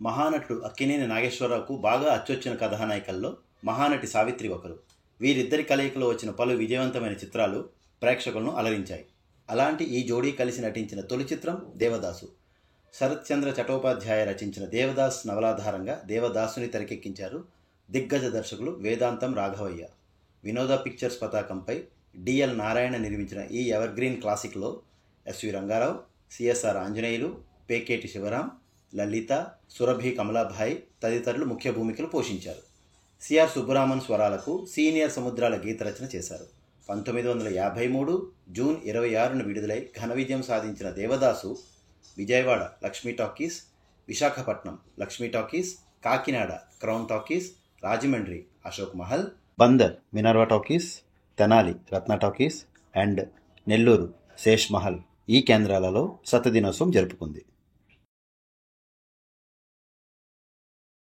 మహానటుడు అక్కినేని నాగేశ్వరరావుకు బాగా అచ్చొచ్చిన కథానాయికల్లో మహానటి సావిత్రి ఒకరు. వీరిద్దరి కలయికలో వచ్చిన పలు విజయవంతమైన చిత్రాలు ప్రేక్షకులను అలరించాయి. అలాంటి ఈ జోడీ కలిసి నటించిన తొలి చిత్రం దేవదాసు. శరత్చంద్ర చటోపాధ్యాయ రచించిన దేవదాస్ నవలాధారంగా దేవదాసుని తెరకెక్కించారు దిగ్గజ దర్శకులు వేదాంతం రాఘవయ్య. వినోద పిక్చర్స్ పతాకంపై డిఎల్ నారాయణ నిర్మించిన ఈ ఎవర్గ్రీన్ క్లాసిక్లో ఎస్వి రంగారావు, సిఎస్ఆర్ ఆంజనేయులు, పేకేటి శివరాం, లలిత, సురభి కమలాభాయ్ తదితరులు ముఖ్య భూమికలు పోషించారు. సిఆర్ సుబ్బరామన్ స్వరాలకు సీనియర్ సముద్రాల గీత రచన చేశారు. 1953 జూన్ 26న విడుదలై ఘన విజయం సాధించిన Devadasu Vijayawada Lakshmi Talkies, Visakhapatnam Lakshmi Talkies, Kakinada Crown Talkies, Rajahmundry Ashok Mahal, Bandar Minerva Talkies, Tenali Ratna Talkies and Nellore Shesh Mahal ఈ కేంద్రాలలో శతదినోత్సవం జరుపుకుంది.